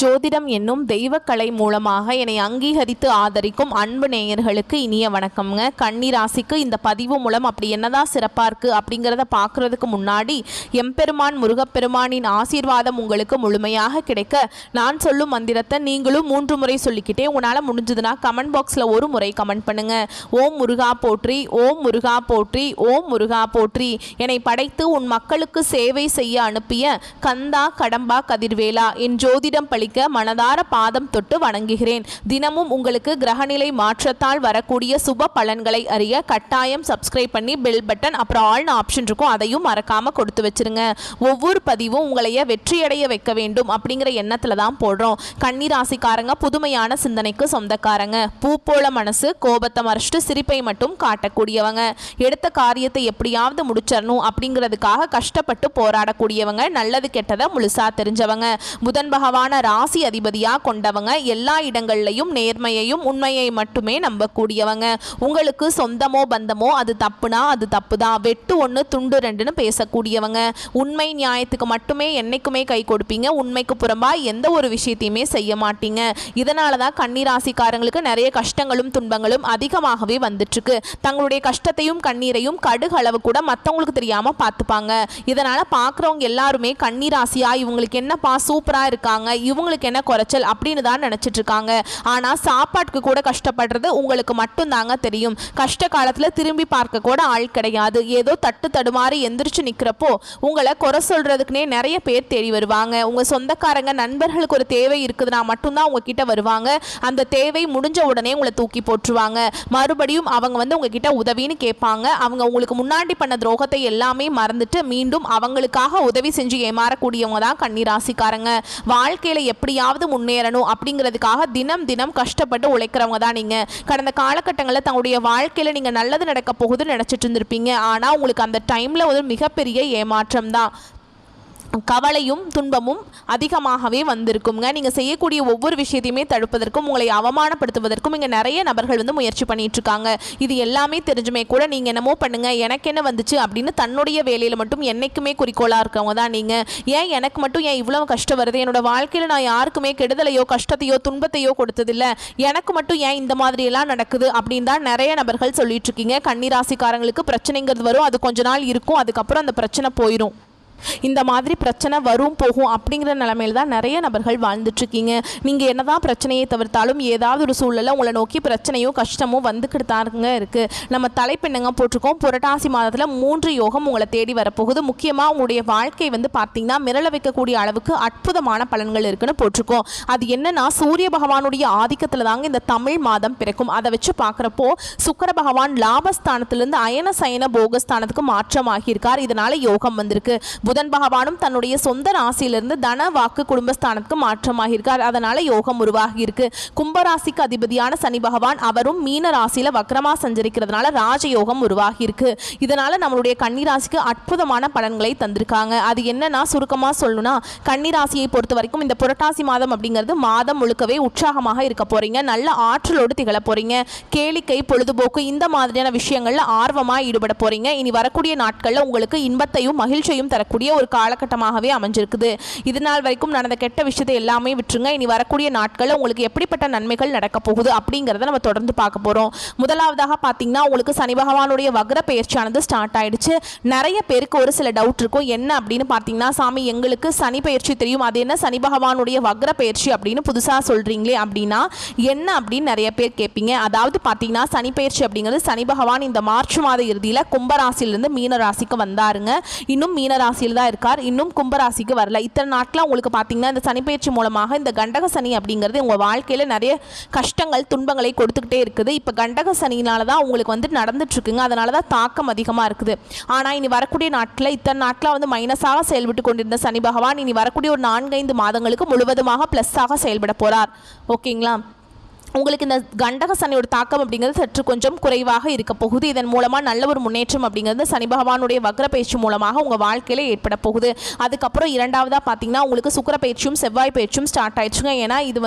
ஜோதிடம் என்னும் தெய்வக்கலை மூலமாக என்னை அங்கீகரித்து ஆதரிக்கும் அன்பு நேயர்களுக்கு இனிய வணக்கம்ங்க. கன்னி ராசிக்கு இந்த பதிவு மூலம் அப்படி என்னதான் சிறப்பாக இருக்குது அப்படிங்கிறத பார்க்குறதுக்கு முன்னாடி எம்பெருமான் முருகப்பெருமானின் ஆசீர்வாதம் உங்களுக்கு முழுமையாக கிடைக்க நான் சொல்லும் மந்திரத்தை நீங்களும் 3 முறை சொல்லிக்கிட்டே உங்களால் முடிஞ்சதுன்னா கமெண்ட் பாக்ஸில் ஒரு முறை கமெண்ட் பண்ணுங்கள். ஓம் முருகா போற்றி, ஓம் முருகா போற்றி, ஓம் முருகா போற்றி. என்னை படைத்து உன் மக்களுக்கு சேவை செய்ய அனுப்பிய கந்தா கடம்பா கதிர்வேலா, என் ஜோதிடம் பழிக்க மனதார பாதம் தொட்டு வணங்குகிறேன். தினமும் உங்களுக்கு கிரகநிலை மாற்றத்தால் வரக்கூடிய சுப பலன்களை அறிய கட்டாயம் சப்ஸ்கிரைப் பண்ணி பெல் பட்டன் அப்புறம் ஆல்னு ஆப்ஷன் இருக்கும், அதையும் மறக்காம கொடுத்து வச்சிருங்க. ஒவ்வொரு பதிவும் உங்களைய வெற்றியடைய வைக்க வேண்டும் அப்படிங்கிற எண்ணத்துல தான் போடுறோம். கன்னி ராசிக்காரங்க புதுமையான சிந்தனைக்கு சொந்தக்காரங்க. பூ போல மனசு, கோபத்தை மறைச்சிட்டு சிரிப்பை மட்டும் காட்டக்கூடியவங்க. எடுத்த காரியத்தை எப்படியாவது முடிச்சிடணும் அப்படிங்கிறதுக்காக கஷ்டப்பட்டு போராடக்கூடியவங்க. நல்லது கெட்டதை முழுசா தெரிஞ்சவங்க. புதன் பகவான ராசி அதிபதியாக கொண்டவங்க. எல்லா இடங்கள்லையும் நேர்மையையும் உண்மையை மட்டுமே நம்பக்கூடியவங்க. உங்களுக்கு சொந்தமோ பந்தமோ அது தப்புனா அது தப்பு தான், வெட்டு 1 துண்டு 2ன்னு பேசக்கூடியவங்க. உண்மை நியாயத்துக்கு மட்டுமே என்னைக்குமே கை கொடுப்பீங்க. உண்மைக்கு புறம்பா எந்த ஒரு விஷயத்தையுமே செய்ய மாட்டீங்க. இதனால தான் கன்னி ராசிக்காரங்களுக்கு நிறைய கஷ்டங்களும் துன்பங்களும் அதிகமாகவே வந்துட்டு இருக்கு. தங்களுடைய கஷ்டத்தையும் கண்ணீரையும் கடுகு அளவு கூட மற்றவங்களுக்கு தெரியாம பார்த்துப்பாங்க. இதனால பார்க்குறவங்க எல்லாருமே கன்னி ராசியா இவங்களுக்கு என்னப்பா சூப்பரா இருக்காங்க, இவங்களுக்கு என்ன குறைச்சல் அப்படின்னு தான் நினைச்சிட்டு இருக்காங்க. ஆனா சாப்பாட்டுக்கு கூட கஷ்டப்படுறது உங்களுக்கு மட்டும் தாங்க தெரியும். கஷ்ட காலத்துல திரும்பி பார்க்க கூட ஆள் கிடையாது. ஏதோ தட்டு தடுமாறி எந்திரிச்சு நிக்கிறப்போ உங்களை குறை சொல்றதுக்குனே நிறைய பேர் தேடி வருவாங்க. உங்க சொந்தக்காரங்க நண்பர்களுக்கு ஒரு தேவை இருக்குதுன்னா மட்டும்தான் உங்ககிட்ட வருவாங்க. அந்த தேவை முடிஞ்ச உடனே உங்களை தூக்கி போட்டுருவாங்க. மறுபடியும் அவங்க வந்து உங்ககிட்ட உதவின்னு கேட்பாங்க. அவங்க உங்களுக்கு முன்னாடி பண்ண துரோகத்தை எல்லாமே மறந்துட்டு மீண்டும் அவங்களுக்காக உதவி செஞ்சு ஏமாறக்கூடியவங்க தான் கன்னி ராசிக்காரங்க. வாழ்க்கையில எப்படியாவது முன்னேறணும் அப்படிங்கிறதுக்காக தினம் தினம் கஷ்டப்பட்டு உழைக்கிறவங்க தான் நீங்க. கடந்த காலகட்டங்களில் தங்களுடைய வாழ்க்கையில நீங்க நல்லது நடக்க போகுதுன்னு நினைச்சிட்டு இருந்திருப்பீங்க. ஆனா உங்களுக்கு அந்த டைம்ல ஒரு மிகப்பெரிய ஏமாற்றம் தான். கவலையும் துன்பமும் அதிகமாகவே வந்திருக்குங்க. நீங்கள் செய்யக்கூடிய ஒவ்வொரு விஷயத்தையுமே தடுப்பதற்கும் உங்களை அவமானப்படுத்துவதற்கும் இங்கே நிறைய நபர்கள் வந்து முயற்சி பண்ணிட்டு இருக்காங்க. இது எல்லாமே தெரிஞ்சுமே கூட நீங்கள் என்னமோ பண்ணுங்க, எனக்கு என்ன வந்துச்சு அப்படின்னு தன்னுடைய வேலையில் மட்டும் என்னைக்குமே குறிக்கோளாக இருக்கவங்க தான் நீங்கள். ஏன் எனக்கு மட்டும் ஏன் இவ்வளவு கஷ்டம் வருது, என்னோட வாழ்க்கையில் நான் யாருக்குமே கெடுதலையோ கஷ்டத்தையோ துன்பத்தையோ கொடுத்ததில்லை, எனக்கு மட்டும் ஏன் இந்த மாதிரியெல்லாம் நடக்குது அப்படின்னு தான் நிறைய நபர்கள் சொல்லிட்டு இருக்கீங்க. கன்னி ராசிக்காரங்களுக்கு பிரச்சனைங்கிறது வரும், அது கொஞ்ச நாள் இருக்கும், அதுக்கப்புறம் அந்த பிரச்சனை போயிடும். இந்த மாதிரி பிரச்சனை வரும் போகும் அப்படிங்கிற நிலைமையில் தான் நிறைய நபர்கள் வாழ்ந்துட்டுருக்கீங்க. நீங்கள் என்னதான் பிரச்சனையை தவிர்த்தாலும் ஏதாவது ஒரு சூழலில் உங்களை நோக்கி பிரச்சனையும் கஷ்டமும் வந்துக்கிட்டு தாங்க இருக்குது. நம்ம தலைப்பெண்ணுங்க போட்டிருக்கோம். புரட்டாசி மாதத்தில் 3 யோகம் உங்களை தேடி வரப்போகுது. முக்கியமாக உங்களுடைய வாழ்க்கை வந்து பார்த்தீங்கன்னா மிரள வைக்கக்கூடிய அளவுக்கு அற்புதமான பலன்கள் இருக்குன்னு போட்டிருக்கோம். அது என்னன்னா சூரிய பகவானுடைய ஆதிக்கத்தில் தாங்க இந்த தமிழ் மாதம் பிறக்கும். அதை வச்சு பார்க்குறப்போ சுக்கிர பகவான் லாபஸ்தானத்திலிருந்து அயன சயன போகஸ்தானத்துக்கு மாற்றமாகியிருக்கார். இதனால யோகம் வந்திருக்கு. புதன் பகவானும் தன்னுடைய சொந்த ராசியிலிருந்து தன வாக்கு குடும்பஸ்தானத்துக்கு மாற்றமாகியிருக்கார். அதனால யோகம் உருவாகி இருக்கு. கும்பராசிக்கு அதிபதியான சனி பகவான் அவரும் மீன ராசியில வக்ரமா சஞ்சரிக்கிறதுனால ராஜயோகம் உருவாகி இருக்கு. இதனால நம்மளுடைய கன்னி ராசிக்கு அற்புதமான பலன்களை தந்திருக்காங்க. அது என்னன்னா சுருக்கமா சொல்லணும்னா கன்னி ராசியை பொறுத்த வரைக்கும் இந்த புரட்டாசி மாதம் அப்படிங்கிறது மாதம் முழுக்கவே உற்சாகமாக இருக்க போறீங்க. நல்ல ஆற்றலோடு திகழ போறீங்க. கேளிக்கை பொழுதுபோக்கு இந்த மாதிரியான விஷயங்கள்ல ஆர்வமா ஈடுபட போறீங்க. இனி வரக்கூடிய நாட்கள்ல உங்களுக்கு இன்பத்தையும் மகிழ்ச்சியும் தரக்கூடிய ஒரு காலகட்டமாகவே அமைஞ்சிருக்குது. இது நாள் வரைக்கும் நடந்த கெட்ட விஷயத்தை எல்லாமே விட்டுருங்க. இனி வரக்கூடிய நாட்களில் உங்களுக்கு எப்படிப்பட்ட நன்மைகள் நடக்க போகுது அப்படிங்கிறத நம்ம தொடர்ந்து பார்க்க போறோம். முதலாவதாக பார்த்தீங்கன்னா உங்களுக்கு சனி பகவானுடைய வக்ர பயிற்சியானது ஸ்டார்ட் ஆயிடுச்சு. நிறைய பேருக்கு ஒரு சில டவுட் இருக்கும். என்ன அப்படின்னு பார்த்தீங்கன்னா, சாமி எங்களுக்கு சனி பயிற்சி தெரியும், அது என்ன சனி பகவானுடைய வக்ர பயிற்சி அப்படின்னு புதுசாக சொல்றீங்களே அப்படின்னா என்ன அப்படின்னு நிறைய பேர் கேட்பீங்க. அதாவது பார்த்தீங்கன்னா சனி பயிற்சி அப்படிங்கிறது சனி பகவான் இந்த மார்ச் மாத இறுதியில் கும்பராசிலிருந்து மீன ராசிக்கு வந்தாருங்க. இன்னும் மீன ராசியில் தான் இருக்கார், இன்னும் கும்பராசிக்கு வரல. இத்தனை நாட்கள் உங்களுக்கு பார்த்தீங்கன்னா இந்த சனிப்பெயர்ச்சி மூலமாக இந்த கண்டக சனி அப்படிங்கிறது உங்கள் வாழ்க்கையில் நிறைய கஷ்டங்கள் துன்பங்களை கொடுத்துக்கிட்டே இருக்குது. இப்போ கண்டக சனினால தான் உங்களுக்கு வந்து நடந்துட்டு இருக்குங்க. அதனால தான் தாக்கம் அதிகமாக இருக்குது. ஆனால் இனி வரக்கூடிய நாட்களில் இத்தனை நாட்களாக வந்து மைனஸாக செயல்பட்டு கொண்டிருந்த சனி பகவான் இனி வரக்கூடிய ஒரு 4-5 மாதங்களுக்கு முழுவதுமாக ப்ளஸ்ஸாக செயல்பட போகிறார். ஓகேங்களா? உங்களுக்கு இந்த கண்டக சனியோட தாக்கம் அப்படிங்கிறது சற்று கொஞ்சம் குறைவாக இருக்க போகுது. இதன் மூலமாக நல்ல ஒரு முன்னேற்றம் அப்படிங்கிறது சனி பகவானுடைய வக்ர பயிற்சி மூலமாக உங்கள் வாழ்க்கையில் ஏற்பட போகுது. அதுக்கப்புறம் இரண்டாவதாக பார்த்தீங்கன்னா உங்களுக்கு சுக்கிர பயிற்சியும் செவ்வாய் பயிற்சியும் ஸ்டார்ட் ஆயிடுச்சுங்க. ஏன்னா இது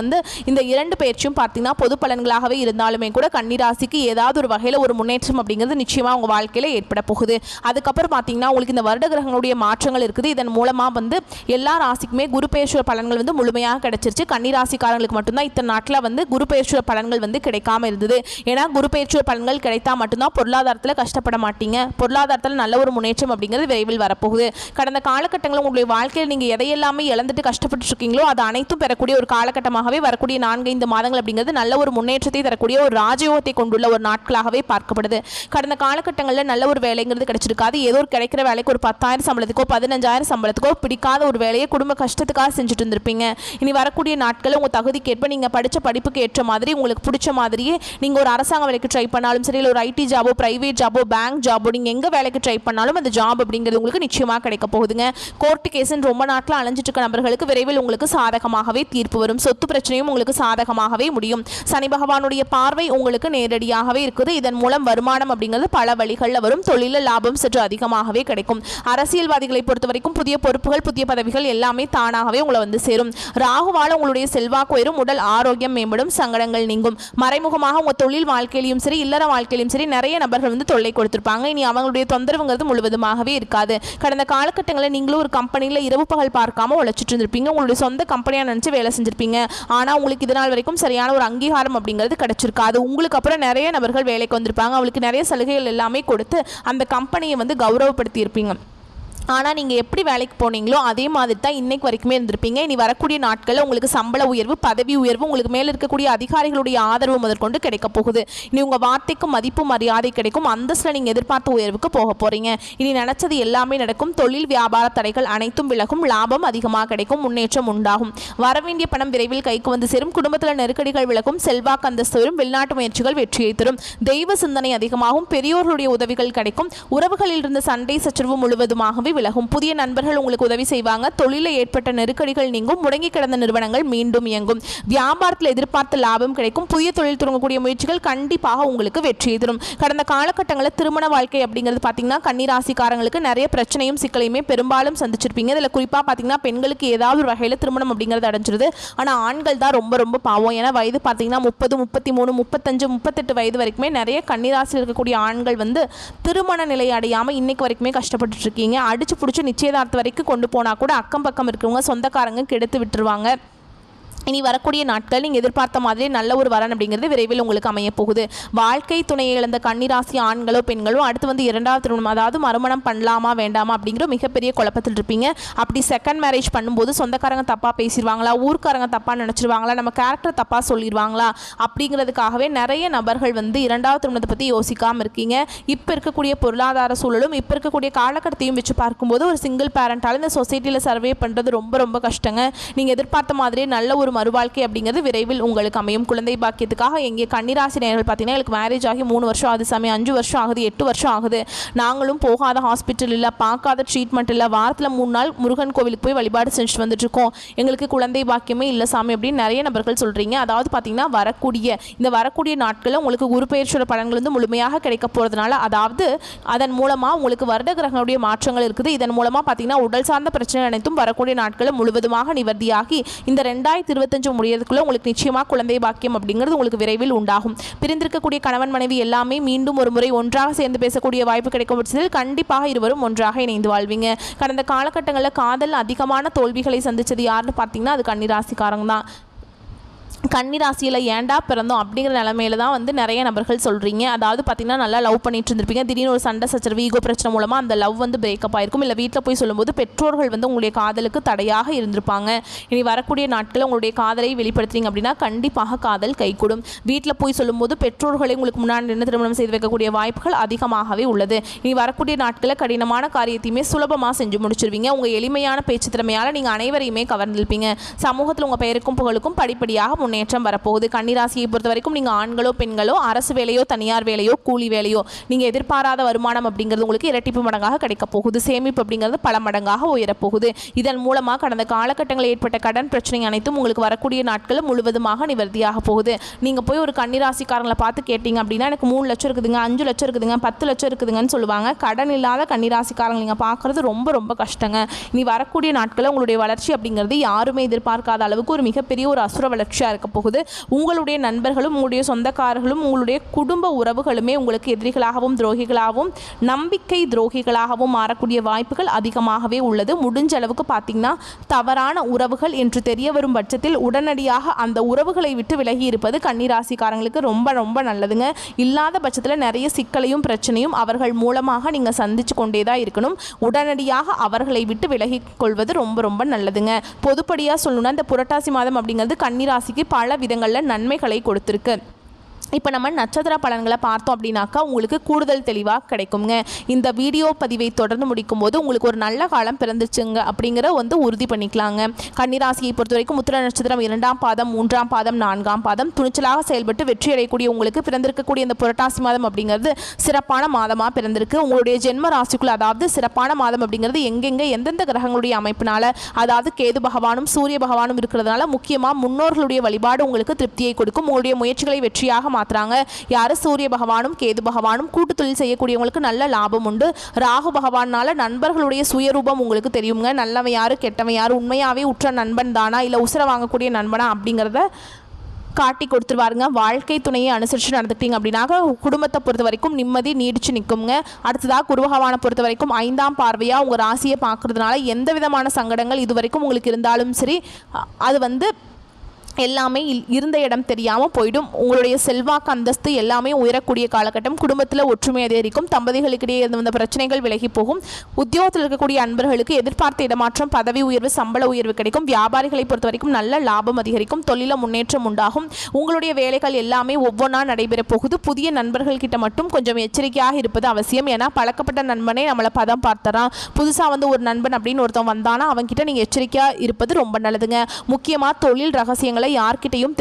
இந்த இரண்டு பயிற்சியும் பார்த்தீங்கன்னா பொது பலன்களாகவே இருந்தாலுமே கூட கன்னிராசிக்கு ஏதாவது ஒரு வகையில் ஒரு முன்னேற்றம் அப்படிங்கிறது நிச்சயமாக உங்கள் வாழ்க்கையில் ஏற்பட போகுது. அதுக்கப்புறம் பார்த்தீங்கன்னா உங்களுக்கு இந்த வருட கிரகங்களுடைய மாற்றங்கள் இருக்குது. இதன் மூலமாக எல்லா ராசிக்குமே குரு பயிற்சி பலன்கள் முழுமையாக கிடைச்சிருச்சு. கன்னிராசிக்காரங்களுக்கு மட்டும்தான் இத்தனை நாட்டில் குரு பயிற்சி பலன்கள் கிடைக்காம இருந்தது. ஏன்னா குரு பயிற்சி பலன்கள் கிடைத்தா மட்டும்தான் பொருளாதாரத்தில் கஷ்டப்பட மாட்டீங்க, பொருளாதாரத்தில் நல்ல ஒரு முன்னேற்றம் அப்படிங்கிறது விரைவில் வரப்போகுது. கடந்த காலகட்டங்களில் உங்களுடைய வாழ்க்கையில் நீங்கள் எதையெல்லாமே இழந்துட்டு கஷ்டப்பட்டு இருக்கீங்களோ அது அனைத்தும் பெறக்கூடிய ஒரு காலகட்டமாகவே வரக்கூடிய 4-5 மாதங்கள் அப்படிங்கிறது நல்ல ஒரு முன்னேற்றத்தை தரக்கூடிய ஒரு ராஜயோகத்தை கொண்டுள்ள ஒரு நாட்களாகவே பார்க்கப்படுது. கடந்த காலகட்டங்களில் நல்ல ஒரு வேலைங்கிறது கிடைச்சிருக்காது. ஏதோ ஒரு கிடைக்கிற வேலைக்கு ஒரு 10,000 சம்பளத்துக்கோ 15,000 சம்பளத்துக்கோ பிடிக்காத ஒரு வேலையை குடும்ப கஷ்டத்துக்காக செஞ்சுட்டு இருந்திருப்பீங்க. இனி வரக்கூடிய நாட்களில் உங்கள் தகுதிக்கேற்ப நீங்கள் படித்த படிப்புக்கு ஏற்ற மாதிரி உங்களுக்கு பிடிச்ச மாதிரியே நீங்கள் ஒரு அரசாங்க வேலைக்கு ட்ரை பண்ணாலும் சரி, இல்லை ஒரு ஐடி ஜாபோ பிரைவேட் ஜாபோ பேங்க் ஜாபோ நீங்கள் எங்கே வேலைக்கு ட்ரை பண்ணாலும் அந்த ஜாப் அப்படிங்கிறது உங்களுக்கு நிச்சயமாக கிடைக்க போகுதுங்க. கோர்ட்டு கேஸுன்னு ரொம்ப நாட்கள் அலைஞ்சிட்டு இருக்க நபர்களுக்கு விரைவில் உங்களுக்கு சாதகமாகவே தீர்ப்பு வரும். சொத்து பிரச்சனையும் உங்களுக்கு சாதகமாகவே முடியும். சனி பகவானுடைய பார்வை உங்களுக்கு நேரடியாகவே இருக்குது. இதன் மூலம் வருமானம் அப்படிங்கிறது பல வழிகளில் வரும். தொழிலில் லாபம் சற்று அதிகமாகவே கிடைக்கும். அரசியல்வாதிகளை பொறுத்த வரைக்கும் புதிய பொறுப்புகள் புதிய பதவிகள் எல்லாமே தானாகவே உங்களை சேரும். ராகுவால உங்களுடைய செல்வாக்கு உயரும், உடல் ஆரோக்கியம் மேம்படும், சங்கடங்கள் நீங்கும். மறைமுகமாக உங்க தொழில் வாழ்க்கையிலும் சரி இல்லற வாழ்க்கையிலும் சரி நிறைய நபர்கள் தொல்லை கொடுத்திருப்பாங்க. இனி அவங்களுடைய தொந்தரவுங்கிறது முழுவதுமாகவே இருக்காது. கடந்த காலகட்டங்களில் நீங்களும் ஒரு கம்பெனியில் இரவு பகல் பார்க்காம உழைச்சிட்டு இருந்திருப்பீங்க. உங்களுடைய சொந்த கம்பெனியா நினைச்சு வேலை செஞ்சிருப்பீங்க. ஆனா உங்களுக்கு இதனால் வரைக்கும் சரியான ஒரு அங்கீகாரம் அப்படிங்கிறது கிடைச்சிருக்காது. உங்களுக்கு அப்புறம் நிறைய நபர்கள் வேலைக்கு வந்திருப்பாங்க. அவங்களுக்கு நிறைய சலுகைகள் எல்லாமே கொடுத்து அந்த கம்பெனியை கௌரவப்படுத்தி இருப்பீங்க. ஆனால் நீங்கள் எப்படி வேலைக்கு போனீங்களோ அதே மாதிரி தான் இன்றைக்கு வரைக்குமே இருந்திருப்பீங்க. இனி வரக்கூடிய நாட்களில் உங்களுக்கு சம்பள உயர்வு பதவி உயர்வு உங்களுக்கு மேலே இருக்கக்கூடிய அதிகாரிகளுடைய ஆதரவு முதற்கொண்டு கிடைக்க போகுது. இனி உங்கள் வார்த்தைக்கு மதிப்பு மரியாதை கிடைக்கும். அந்தஸ்தில் நீங்கள் எதிர்பார்த்த உயர்வுக்கு போக போகிறீங்க. இனி நினச்சது எல்லாமே நடக்கும். தொழில் வியாபார தடைகள் அனைத்தும் விலகும். லாபம் அதிகமாக கிடைக்கும். முன்னேற்றம் உண்டாகும். வரவேண்டிய பணம் விரைவில் கைக்கு சேரும். குடும்பத்தில் நெருக்கடிகள் விலகும். செல்வாக்கு அந்தஸ்து வரும். வெளிநாட்டு முயற்சிகள் வெற்றியை தரும். தெய்வ சிந்தனை அதிகமாகும். பெரியோர்களுடைய உதவிகள் கிடைக்கும். உறவுகளில் இருந்த சண்டை சச்சரவு முழுவதுமாகவே விலகும். புதிய நண்பர்கள் உங்களுக்கு உதவி செய்வாங்க. தொழிலில் ஏற்பட்ட நெருக்கடிகள் நீங்கும். முடங்கி கிடந்த நிறுவனங்கள் மீண்டும் இயங்கும். வியாபாரத்தில் எதிர்பார்த்த லாபம் கிடைக்கும். புதிய தொழில் தொடங்கக்கூடிய முயற்சிகள் கண்டிப்பாக உங்களுக்கு வெற்றியை தரும். கடந்த காலகட்டங்களில் திருமண வாழ்க்கை அப்படிங்கிறது பார்த்தீங்கன்னா கன்னிராசிக்காரங்களுக்கு நிறைய பிரச்சனையும் சிக்கலையுமே பெரும்பாலும் சந்திச்சிருப்பீங்க. இதில் குறிப்பாக பார்த்தீங்கன்னா பெண்களுக்கு ஏதாவது ஒரு வகையில் திருமணம் அப்படிங்கிறது அடைஞ்சிருது. ஆனால் ஆண்கள் தான் ரொம்ப ரொம்ப பாவம். ஏன்னா வயது பார்த்தீங்கன்னா 30, 33, 35, 38 வயது வரைக்குமே நிறைய கன்னிராசியில் இருக்கக்கூடிய ஆண்கள் திருமண நிலை அடையாமல் இன்னைக்கு வரைக்குமே கஷ்டப்பட்டு இருக்கீங்க. அடிச்சு பிடிச்சி நிச்சயதார்த்தம் வரைக்கும் கொண்டு போனால் கூட அக்கம் பக்கம் இருக்கிறவங்க சொந்தக்காரங்க கெடுத்து விட்டுருவாங்க. இனி வரக்கூடிய நாட்கள் நீங்கள் எதிர்பார்த்த மாதிரி நல்ல ஒரு வரன் அப்படிங்கிறது விரைவில் உங்களுக்கு அமைய போகுது. வாழ்க்கை துணையை இழந்த கன்னிராசி ஆண்களோ பெண்களோ அடுத்து இரண்டாவது திருமணம் அதாவது மறுமணம் பண்ணலாமா வேண்டாமா அப்படிங்கிற மிகப்பெரிய குழப்பத்தில் இருப்பீங்க. அப்படி செகண்ட் மேரேஜ் பண்ணும்போது சொந்தக்காரங்க தப்பாக பேசிடுவாங்களா, ஊர்க்காரங்க தப்பாக நினச்சிருவாங்களா, நம்ம கேரக்டர் தப்பாக சொல்லிடுவாங்களா அப்படிங்கிறதுக்காகவே நிறைய நபர்கள் இரண்டாவது திருமணத்தை பற்றி யோசிக்காமல் இருக்கீங்க. இப்போ இருக்கக்கூடிய பொருளாதார சூழலும் இப்போ இருக்கக்கூடிய காலகட்டத்தையும் வச்சு பார்க்கும்போது ஒரு சிங்கிள் பேரண்டால் இந்த சொசைட்டியில் சர்வே பண்ணுறது ரொம்ப ரொம்ப கஷ்டங்க. நீங்கள் எதிர்பார்த்த மாதிரியே நல்ல ஒரு மறுவாழ்க்கை அப்படிங்கிறது விரைவில் உங்களுக்கு அமையும். குழந்தை பாக்கியத்துக்காக எங்கே கன்னிராசி நேயர்கள் பார்த்தீங்கன்னா எனக்கு மேரேஜ் ஆகி 3 வருஷம் ஆகுது சாமி, 5 வருஷம் ஆகுது, 8 வருஷம் ஆகுது, நாங்களும் போகாத ஹாஸ்பிட்டல் இல்லை, பார்க்காத ட்ரீட்மெண்ட் இல்லை, வாரத்தில் 3 நாள் முருகன் கோவிலுக்கு போய் வழிபாடு செஞ்சுட்டு வந்துட்டுருக்கோம், எங்களுக்கு குழந்தை பாக்கியமே இல்லை சாமி அப்படின்னு நிறைய நபர்கள் சொல்கிறீங்க. அதாவது பார்த்தீங்கன்னா வரக்கூடிய நாட்களில் உங்களுக்கு குரு பெயர்ச்சியோட பலன்கள் முழுமையாக கிடைக்க போகிறதுனால அதாவது அதன் மூலமாக உங்களுக்கு வருட கிரகங்களுடைய மாற்றங்கள் இருக்குது. இதன் மூலமாக பார்த்தீங்கன்னா உடல் சார்ந்த பிரச்சனை அனைத்தும் வரக்கூடிய நாட்களில் முழுவதுமாக நிவர்த்தியாகி இந்த 2025 முடியறதுக்குள்ள உங்களுக்கு நிச்சயமாக குழந்தை பாக்கியம் அப்படிங்கிறது உங்களுக்கு விரைவில் உண்டாகும். பிரிந்திருக்கக்கூடிய கணவன் மனைவி எல்லாமே மீண்டும் ஒரு முறை ஒன்றாக சேர்ந்து பேசக்கூடிய வாய்ப்பு கிடைக்கும் பட்சத்தில் கண்டிப்பாக இருவரும் ஒன்றாக இணைந்து வாழ்வீங்க. கடந்த காலகட்டங்களில் காதல் அதிகமான தோல்விகளை சந்திச்சது யாருன்னு பார்த்தீங்கன்னா அது கன்னிராசிக்காரங்க தான். கன்னிராசியில் ஏண்டா பிறந்தோம் அப்படிங்கிற நிலமையில தான் நிறைய நபர்கள் சொல்கிறீங்க. அதாவது பார்த்தீங்கன்னா நல்லா லவ் பண்ணிட்டு இருந்திருப்பீங்க. திடீர்னு ஒரு சண்டை சச்சரவு ஈகோ பிரச்சனை மூலமாக அந்த லவ் பிரேக்கப் ஆயிருக்கும். இல்லை வீட்டில் போய் சொல்லும்போது பெற்றோர்கள் உங்களுடைய காதலுக்கு தடையாக இருந்திருப்பாங்க. இனி வரக்கூடிய நாட்களில் உங்களுடைய காதலை வெளிப்படுத்துறீங்க அப்படின்னா கண்டிப்பாக காதல் கைகூடும். வீட்டில் போய் சொல்லும்போது பெற்றோர்களை உங்களுக்கு முன்னாடி நின்று திருமணம் செய்து வைக்கக்கூடிய வாய்ப்புகள் அதிகமாகவே உள்ளது. இனி வரக்கூடிய நாட்களில் கடினமான காரியத்தையுமே சுலபமாக செஞ்சு முடிச்சிருவீங்க. உங்கள் எளிமையான பேச்சு திறமையால் நீங்கள் அனைவரையுமே கவர்ந்திருப்பீங்க. சமூகத்தில் உங்கள் பெயருக்கும் புகழுக்கும் படிப்படியாக முன்னேற்றம் வரப்போகுது. கன்னிராசியை பொறுத்த வரைக்கும் நீங்கள் ஆண்களோ பெண்களோ அரசு வேலையோ தனியார் வேலையோ கூலி வேலையோ நீங்கள் எதிர்பாராத வருமானம் அப்படிங்கிறது உங்களுக்கு இரட்டிப்பு மடங்காக கிடைக்க போகுது. சேமிப்பு அப்படிங்கிறது பல மடங்காக உயரப்போகுது. இதன் மூலமாக கடந்த காலகட்டங்களில் ஏற்பட்ட கடன் பிரச்சனை அனைத்தும் உங்களுக்கு வரக்கூடிய நாட்கள் முழுவதுமாக நிவர்த்தியாக போகுது. நீங்கள் போய் ஒரு கன்னிராசிக்காரங்களை பார்த்து கேட்டீங்க அப்படின்னா எனக்கு 3 லட்சம் இருக்குதுங்க, 5 லட்சம் இருக்குதுங்க, 10 லட்சம் இருக்குதுங்கன்னு சொல்லுவாங்க. கடன் இல்லாத கன்னிராசிக்காரங்க நீங்கள் பார்க்குறது ரொம்ப ரொம்ப கஷ்டங்க. இனி வரக்கூடிய நாட்களில் உங்களுடைய வளர்ச்சி அப்படிங்கிறது யாருமே எதிர்பார்க்காத அளவுக்கு ஒரு மிகப்பெரிய ஒரு அசுர வளர்ச்சியாக இருக்க போகுது. உங்களுடைய நண்பர்களும் உங்களுடைய சொந்தக்காரர்களும் உங்களுடைய குடும்ப உறவுகளுமே உங்களுக்கு எதிரிகளாகவும் துரோகிகளாகவும் நம்பிக்கை துரோகிகளாகவும் மாறக்கூடிய வாய்ப்புகள் அதிகமாகவே உள்ளது. முடிஞ்ச அளவுக்கு பார்த்தீங்கன்னா தவறான உறவுகள் என்று தெரிய வரும் பட்சத்தில் உடனடியாக அந்த உறவுகளை விட்டு விலகி இருப்பது கன்னிராசிக்காரங்களுக்கு ரொம்ப ரொம்ப நல்லதுங்க. இல்லாத பட்சத்தில் நிறைய சிக்கலையும் பிரச்சனையும் அவர்கள் மூலமாக நீங்கள் சந்திச்சு கொண்டே தான் இருக்கணும். உடனடியாக அவர்களை விட்டு விலகி கொள்வது ரொம்ப ரொம்ப நல்லதுங்க. பொதுப்படியாக சொல்லணும்னா இந்த புரட்டாசி மாதம் அப்படிங்கிறது கன்னிராசிக்கு பல விதங்களில் நன்மைகளை கொடுத்துருக்கு. இப்போ நம்ம நட்சத்திர பலன்களை பார்த்தோம் அப்படின்னாக்கா உங்களுக்கு கூடுதல் தெளிவாக கிடைக்குங்க. இந்த வீடியோ பதிவை தொடர்ந்து முடிக்கும் போது உங்களுக்கு ஒரு நல்ல காலம் பிறந்துச்சுங்க அப்படிங்கிற உறுதி பண்ணிக்கலாங்க. கன்னிராசியை பொறுத்த வரைக்கும் உத்திர நட்சத்திரம் 2ஆம் பாதம் 3ஆம் பாதம் 4ஆம் பாதம் துணிச்சலாக செயல்பட்டு வெற்றி அடையக்கூடிய உங்களுக்கு பிறந்திருக்கக்கூடிய இந்த புரட்டாசி மாதம் அப்படிங்கிறது சிறப்பான மாதமாக பிறந்திருக்கு. உங்களுடைய ஜென்ம ராசிக்குள்ள அதாவது சிறப்பான மாதம் அப்படிங்கிறது எங்கெங்கே எந்தெந்த கிரகங்களுடைய அமைப்பினால அதாவது கேது பகவானும் சூரிய பகவானும் இருக்கிறதுனால முக்கியமாக முன்னோர்களுடைய வழிபாடு உங்களுக்கு திருப்தியை கொடுக்கும். உங்களுடைய முயற்சிகளை வெற்றியாக மாத்துறாங்க. யாரு சூரிய பகவானும் கேது பகவானும் கூட்டு தொழில் செய்யக்கூடியவங்களுக்கு நல்ல லாபம் உண்டு. ராகு பகவானால நண்பர்களுடைய சுயரூபம் உங்களுக்கு தெரியுங்க. நல்லவன் யாரு கெட்டவன் யாரு உண்மையாவே உற்ற நண்பன் தானா இல்லை உசுர வாங்கக்கூடிய நண்பனா அப்படிங்கிறத காட்டி கொடுத்துருவாருங்க. வாழ்க்கை துணையை அனுசரித்து நடந்துக்கிட்டீங்க அப்படின்னாக்க குடும்பத்தை பொறுத்த வரைக்கும் நிம்மதி நீடிச்சு நிற்குங்க. அடுத்ததாக குரு பகவானை பொறுத்த வரைக்கும் 5ஆம் பார்வையாக உங்கள் ராசியை பார்க்கறதுனால எந்த விதமான சங்கடங்கள் இது வரைக்கும் உங்களுக்கு இருந்தாலும் சரி அது எல்லாமே இருந்த இடம் தெரியாமல் போயிடும். உங்களுடைய செல்வாக்கு அந்தஸ்து எல்லாமே உயரக்கூடிய காலகட்டம். குடும்பத்தில் ஒற்றுமை அதிகரிக்கும். தம்பதிகளுக்கிடையே இருந்த பிரச்சனைகள் விலகி போகும். உத்தியோகத்தில் இருக்கக்கூடிய அன்பர்களுக்கு எதிர்பார்த்த இடமாற்றம் பதவி உயர்வு சம்பள உயர்வு கிடைக்கும். வியாபாரிகளை பொறுத்த வரைக்கும் நல்ல லாபம் அதிகரிக்கும். தொழில முன்னேற்றம் உண்டாகும். உங்களுடைய வேலைகள் எல்லாமே ஒவ்வொன்றா நடைபெற போகுது. புதிய நண்பர்கள் கிட்ட மட்டும் கொஞ்சம் எச்சரிக்கையாக இருப்பது அவசியம். ஏன்னா பழக்கப்பட்ட நண்பனே நம்மளை பதம் பார்த்தறான். புதுசாக ஒரு நண்பன் அப்படின்னு ஒருத்தன் வந்தானா அவன்கிட்ட நீங்கள் எச்சரிக்கையாக இருப்பது ரொம்ப நல்லதுங்க. முக்கியமாக தொழில் ரகசியங்களை யார்கிட்டையும்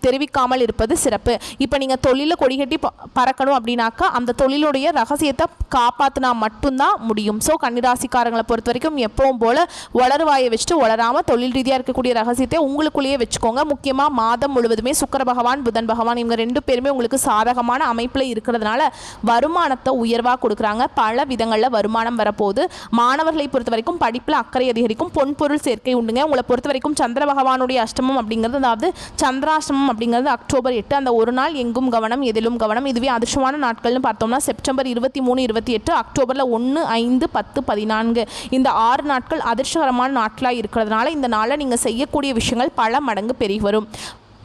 தெரிவிக்காமல் இருப்பது சிறப்பு. இப்போ நீங்கள் தொழிலில் கொடிகட்டி பறக்கணும் அப்படின்னாக்கா அந்த தொழிலுடைய ரகசியத்தை காப்பாற்றினா மட்டும்தான் முடியும். ஸோ கன்னிராசிக்காரங்களை பொறுத்த வரைக்கும் எப்பவும் போல வளருவாயை வச்சுட்டு வளராமல் தொழில் ரீதியாக இருக்கக்கூடிய ரகசியத்தை உங்களுக்குள்ளேயே வச்சுக்கோங்க. முக்கியமாக மாதம் முழுவதுமே சுக்கிர பகவான் புதன் பகவான் இவங்க 2 பேருமே உங்களுக்கு சாதகமான அமைப்பில் இருக்கிறதுனால வருமானத்தை உயர்வாக கொடுக்குறாங்க. பல விதங்களில் வருமானம் வரப்போகுது. மாணவர்களை பொறுத்த வரைக்கும் படிப்பில் அக்கறை அதிகரிக்கும். பொன்பொருள் சேர்க்கை உண்டுங்க. உங்களை பொறுத்த வரைக்கும் சந்திர பகவானுடைய அஷ்டமம் அப்படிங்கிறது அதாவது சந்திராஷ்டமம் அப்படிங்கிறது அக்டோபர் 8 அந்த ஒரு நாள் எங்கும் கவனம் எதிலும் கவனம். இதுவே அதிர்ஷ்டமான நாட்கள்னு பார்த்தோம்னா செப்டம்பர் 23 28 அக்டோபரில் 1 5 10 14 இந்த 6 நாட்கள் அதிர்ஷ்டகரமான நாட்களாக இருக்கிறதுனால இந்த நாளில் நீங்கள் செய்யக்கூடிய விஷயங்கள் பல மடங்கு பெருகி வரும்.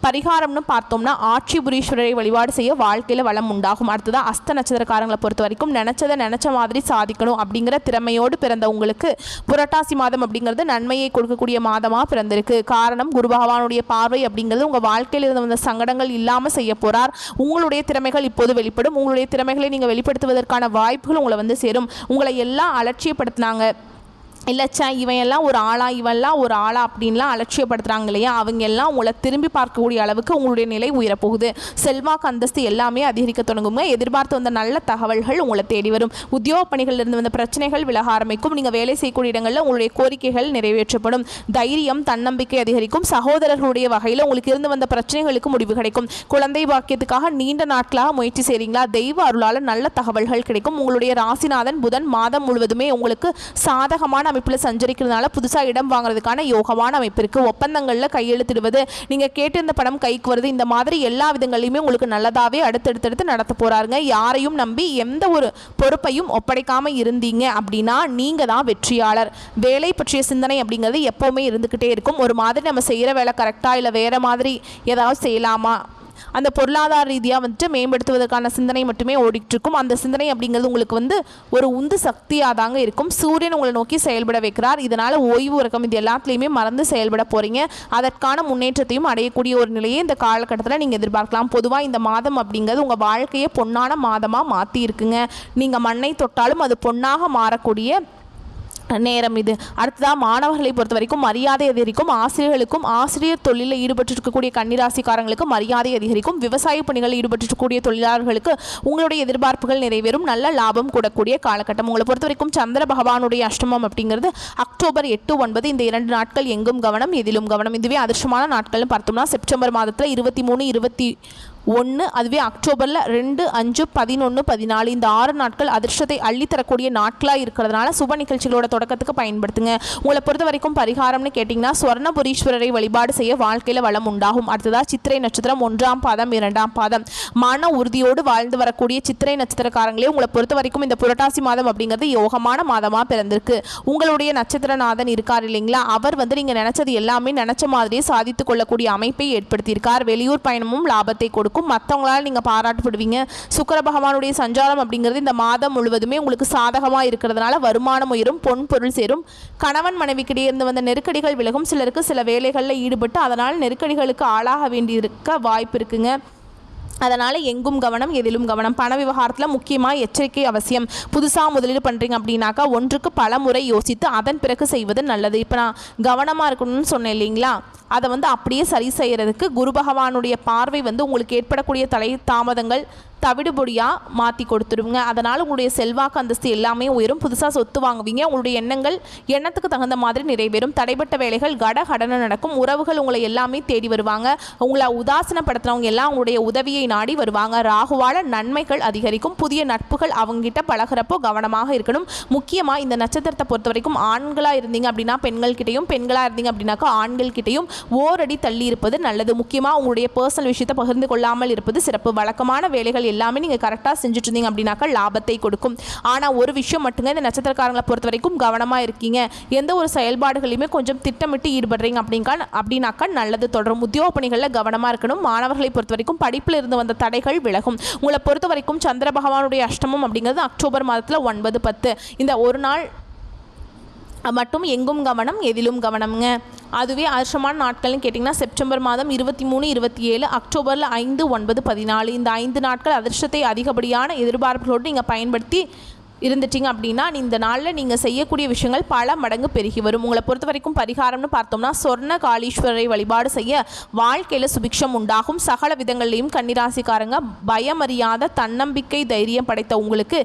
பரிகாரம்னு பார்த்தோம்னா ஆட்சிபுரீஸ்வரரை வழிபாடு செய்ய வாழ்க்கையில் வளம் உண்டாகும். அடுத்ததாக அஸ்த நட்சத்திரக்காரங்களை பொறுத்த வரைக்கும் நினச்ச மாதிரி சாதிக்கணும் அப்படிங்கிற திறமையோடு பிறந்த உங்களுக்கு புரட்டாசி மாதம் அப்படிங்கிறது நன்மையை கொடுக்கக்கூடிய மாதமாக பிறந்திருக்கு. காரணம் குரு பகவானுடைய பார்வை அப்படிங்கிறது உங்கள் வாழ்க்கையில் இருந்து வந்த சங்கடங்கள் இல்லாமல் செய்ய போகிறார். உங்களுடைய திறமைகள் இப்போது வெளிப்படும். உங்களுடைய திறமைகளை நீங்கள் வெளிப்படுத்துவதற்கான வாய்ப்புகள் உங்களை சேரும். உங்களை எல்லாம் அலட்சியப்படுத்தினாங்க இல்லைச்சா இவன் எல்லாம் ஒரு ஆளா இவெல்லாம் ஒரு ஆளா அப்படின்லாம் அலட்சியப்படுத்துகிறாங்க இல்லையா அவங்க எல்லாம் உங்களை திரும்பி பார்க்கக்கூடிய அளவுக்கு உங்களுடைய நிலை உயரப்போகுது. செல்வாக்கு அந்தஸ்து எல்லாமே அதிகரிக்க தொடங்குங்க. எதிர்பார்த்து வந்த நல்ல தகவல்கள் உங்களை தேடி வரும். உத்தியோக பணிகளில் இருந்து வந்த பிரச்சனைகள் விலக ஆரம்பிக்கும். நீங்கள் வேலை செய்யக்கூடிய இடங்களில் உங்களுடைய கோரிக்கைகள் நிறைவேற்றப்படும். தைரியம் தன்னம்பிக்கை அதிகரிக்கும். சகோதரர்களுடைய வகையில் உங்களுக்கு இருந்து வந்த பிரச்சனைகளுக்கு முடிவு கிடைக்கும். குழந்தை பாக்கியத்துக்காக நீண்ட நாட்களாக முயற்சி செய்கிறீங்களா தெய்வ அருளால் நல்ல தகவல்கள் கிடைக்கும். உங்களுடைய ராசிநாதன் புதன் மாதம் முழுவதுமே உங்களுக்கு சாதகமான அமைப்பில் சஞ்சரிக்கிறதுனால புதுசாக இடம் வாங்குறதுக்கான யோகமான அமைப்பு இருக்குது. ஒப்பந்தங்களில் கையெழுத்திடுவது நீங்கள் கேட்டிருந்த படம் கைக்கு வருது. இந்த மாதிரி எல்லா விதங்களையுமே உங்களுக்கு நல்லதாகவே அடுத்தடுத்து நடத்த போகிறாருங்க. யாரையும் நம்பி எந்த ஒரு பொறுப்பையும் ஒப்படைக்காமல் இருந்தீங்க அப்படின்னா நீங்கள் தான் வெற்றியாளர். வேலை பற்றிய சிந்தனை அப்படிங்கிறது எப்போவுமே இருந்துக்கிட்டே இருக்கும். ஒரு மாதிரி நம்ம செய்கிற வேலை கரெக்டாக இல்லை வேறு மாதிரி ஏதாவது செய்யலாமா அந்த பொருளாதார ரீதியாக மேம்படுத்துவதற்கான சிந்தனை மட்டுமே ஓடிட்டு இருக்கும். அந்த சிந்தனை அப்படிங்கிறது உங்களுக்கு ஒரு உந்து சக்தியாக தாங்க இருக்கும். சூரியன் உங்களை நோக்கி செயல்பட வைக்கிறார். இதனால் ஓய்வு உறக்கம் இது எல்லாத்துலேயுமே மறந்து செயல்பட போகிறீங்க. அதற்கான முன்னேற்றத்தையும் அடையக்கூடிய ஒரு நிலையை இந்த காலகட்டத்தில் நீங்கள் எதிர்பார்க்கலாம். பொதுவாக இந்த மாதம் அப்படிங்கிறது உங்கள் வாழ்க்கையை பொன்னான மாதமாக மாற்றி இருக்குங்க. நீங்கள் மண்ணை தொட்டாலும் அது பொன்னாக மாறக்கூடிய நேரம் இது. அடுத்ததாக மாணவர்களை பொறுத்த வரைக்கும் மரியாதை அதிகரிக்கும். ஆசிரியர்களுக்கும் ஆசிரியர் தொழிலில் ஈடுபட்டிருக்கக்கூடிய கன்னிராசிக்காரங்களுக்கு மரியாதை அதிகரிக்கும். விவசாய பணிகளில் ஈடுபட்டிருக்கக்கூடிய தொழிலாளர்களுக்கு உங்களுடைய எதிர்பார்ப்புகள் நிறைவேறும். நல்ல லாபம் கூடக்கூடிய காலகட்டம். உங்களை பொறுத்த வரைக்கும் சந்திர பகவானுடைய அஷ்டமம் அப்படிங்கிறது அக்டோபர் 8, 9 இந்த 2 நாட்கள் எங்கும் கவனம் எதிலும் கவனம். இதுவே அதிர்ஷ்டமான நாட்கள்னு பார்த்தோம்னா செப்டம்பர் மாதத்தில் 23, 21, அதுவே அக்டோபரில் 2, 5, 11, 14 இந்த 6 நாட்கள் அதிர்ஷ்டத்தை அள்ளித்தரக்கூடிய நாட்களாக இருக்கிறதுனால சுப நிகழ்ச்சிகளோட தொடக்கத்துக்கு பயன்படுத்துங்க. உங்களை பொறுத்த வரைக்கும் பரிகாரம்னு கேட்டிங்கன்னா சுவர்ணபுரீஸ்வரரை வழிபாடு செய்ய வாழ்க்கையில் வளம் உண்டாகும். அடுத்ததாக சித்திரை நட்சத்திரம் 1ஆம் பாதம் 2ஆம் பாதம் மன உறுதியோடு வாழ்ந்து வரக்கூடிய சித்திரை நட்சத்திரக்காரங்களே உங்களை பொறுத்த வரைக்கும் இந்த புரட்டாசி மாதம் அப்படிங்கிறது யோகமான மாதமாக பிறந்திருக்கு. உங்களுடைய நட்சத்திரநாதன் இருக்கார் இல்லைங்களா, அவர் நீங்கள் நினைச்சது எல்லாமே நினைச்ச மாதிரியே சாதித்து கொள்ளக்கூடிய அமைப்பை ஏற்படுத்தியிருக்கார். வெளியூர் பயணமும் லாபத்தை கொடுக்கும். மற்றவங்களால் நீங்கள் பாராட்டப்படுவீங்க. சுக்கிர பகவானுடைய சஞ்சாரம் அப்படிங்கிறது இந்த மாதம் முழுவதுமே உங்களுக்கு சாதகமாக இருக்கிறதுனால வருமானம் உயரும், பொன் பொருள் சேரும். கணவன் மனைவிக்கிடையே இருந்து வந்த நெருக்கடிகள் விலகும். சிலருக்கு சில வேலைகளில் ஈடுபட்டு அதனால் நெருக்கடிகளுக்கு ஆளாக வேண்டியிருக்க வாய்ப்பு இருக்குங்க. அதனால் எங்கும் கவனம் எதிலும் கவனம். பண விவகாரத்தில் முக்கியமாக எச்சரிக்கை அவசியம். புதுசாக முதலீடு பண்ணுறீங்க அப்படின்னாக்கா ஒன்றுக்கு பல முறை யோசித்து அதன் பிறகு செய்வது நல்லது. இப்போ நான் கவனமாக இருக்கணும்னு சொன்னேன் இல்லைங்களா, அதை அப்படியே சரி செய்கிறதுக்கு குரு பகவானுடைய பார்வை உங்களுக்கு ஏற்படக்கூடிய தலை தாமதங்கள் தவிடுபொடியாக மாற்றி கொடுத்துருங்க. அதனால் உங்களுடைய செல்வாக்கு அந்தஸ்து எல்லாமே உயரும். புதுசாக சொத்து வாங்குவீங்க. உங்களுடைய எண்ணத்துக்கு தகுந்த மாதிரி நிறைவேறும். தடைப்பட்ட வேலைகள் கடன நடக்கும். உறவுகள் உங்களை எல்லாமே தேடி வருவாங்க. உங்களை உதாசனப்படுத்துறவங்க எல்லாம் உங்களுடைய உதவியை நாடி வருவாங்க. ராகுவால நன்மைகள் அதிகரிக்கும். புதிய நட்புகள் அவங்ககிட்ட பழகிறப்போ கவனமாக இருக்கணும். முக்கியமாக இந்த நட்சத்திரத்தை பொறுத்த வரைக்கும் ஆண்களாக இருந்தீங்க அப்படின்னா பெண்கள்கிட்டையும், பெண்களாக இருந்தீங்க அப்படின்னாக்கா ஆண்கள்கிட்டையும் ஓரடி தள்ளி இருப்பது நல்லது. முக்கியமாக உங்களுடைய பர்சனல் விஷயத்தை பகிர்ந்து கொள்ளாமல் இருப்பது சிறப்பு. வழக்கமான வேலைகள் எல்லாமே நீங்கள் கரெக்டாக செஞ்சுட்டு இருந்தீங்க அப்படின்னாக்கா லாபத்தை கொடுக்கும். ஆனால் ஒரு விஷயம் மட்டுங்க, இந்த நட்சத்திரக்காரங்களை பொறுத்த வரைக்கும் கவனமாக இருக்கீங்க. எந்த ஒரு செயல்பாடுகளையுமே கொஞ்சம் திட்டமிட்டு ஈடுபடுறீங்க அப்படின்னாக்கா நல்லது தொடரும். உத்தியோக பணிகளில் கவனமாக இருக்கணும். மாணவர்களை பொறுத்த வரைக்கும் படிப்பில் இருந்து வந்த தடைகள் விலகும். உங்களை பொறுத்த வரைக்கும் சந்திர பகவானுடைய அஷ்டமம் அப்படிங்கிறது அக்டோபர் மாதத்தில் 9, 10 இந்த ஒரு நாள் மட்டும் எங்கும் கவனம் எதிலும் கவனம்ங்க. அதுவே அதிர்ஷ்டமான நாட்கள்னு கேட்டிங்கன்னா செப்டம்பர் மாதம் 23, 27, அக்டோபரில் 5, 9, 14 இந்த 5 நாட்கள் அதிர்ஷ்டத்தை அதிகப்படியான எதிர்பார்ப்புகளோடு நீங்கள் பயன்படுத்தி இருந்துட்டீங்க அப்படின்னா இந்த நாளில் நீங்கள் செய்யக்கூடிய விஷயங்கள் பல மடங்கு பெருகி வரும். உங்களை பொறுத்த வரைக்கும் பரிகாரம்னு பார்த்தோம்னா சொர்ண காளீஸ்வரரை வழிபாடு செய்ய வாழ்க்கையில் சுபிக்ஷம் உண்டாகும். சகல விதங்கள்லையும் கன்னிராசிக்காரங்க பயமறியாத தன்னம்பிக்கை தைரியம் படைத்த உங்களுக்கு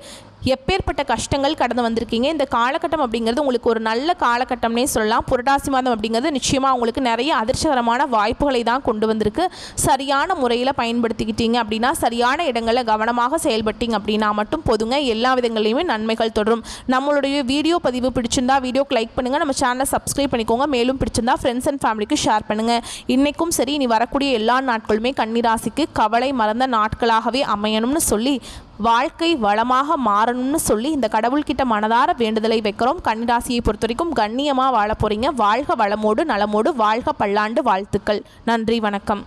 எப்பேற்பட்ட கஷ்டங்கள் கடந்து வந்திருக்கீங்க. இந்த காலகட்டம் அப்படிங்கிறது உங்களுக்கு ஒரு நல்ல காலகட்டம்னே சொல்லலாம். புரட்டாசி மாதம் அப்படிங்கிறது நிச்சயமாக உங்களுக்கு நிறைய அதிர்ஷ்டகரமான வாய்ப்புகளை தான் கொண்டு வந்திருக்கு. சரியான முறையில் பயன்படுத்திக்கிட்டீங்க அப்படின்னா, சரியான இடங்களில் கவனமாக செயல்பட்டீங்க அப்படின்னா மட்டும் போதுங்க. எல்லா விதங்களையுமே நன்மைகள் தொடரும். நம்மளுடைய வீடியோ பதிவு பிடிச்சிருந்தா வீடியோக்கு லைக் பண்ணுங்கள். நம்ம சேனலை சப்ஸ்கிரைப் பண்ணிக்கோங்க. மேலும் பிடிச்சிருந்தா ஃப்ரெண்ட்ஸ் அண்ட் ஃபேமிலிக்கு ஷேர் பண்ணுங்கள். இன்றைக்கும் சரி, இனி வரக்கூடிய எல்லா நாட்களுமே கன்னிராசிக்கு கவலை மறந்த நாட்களாகவே அமையணும்னு சொல்லி, வாழ்க்கை வளமாக மாறணும்னு சொல்லி இந்த கடவுள்கிட்ட மனதார வேண்டுதலை வைக்கிறோம். கன்னிராசியை பொறுத்த வரைக்கும் கண்ணியமாக வாழ போகிறீங்க. வாழ்க வளமோடு நலமோடு, வாழ்க பல்லாண்டு வாழ்த்துக்கள். நன்றி, வணக்கம்.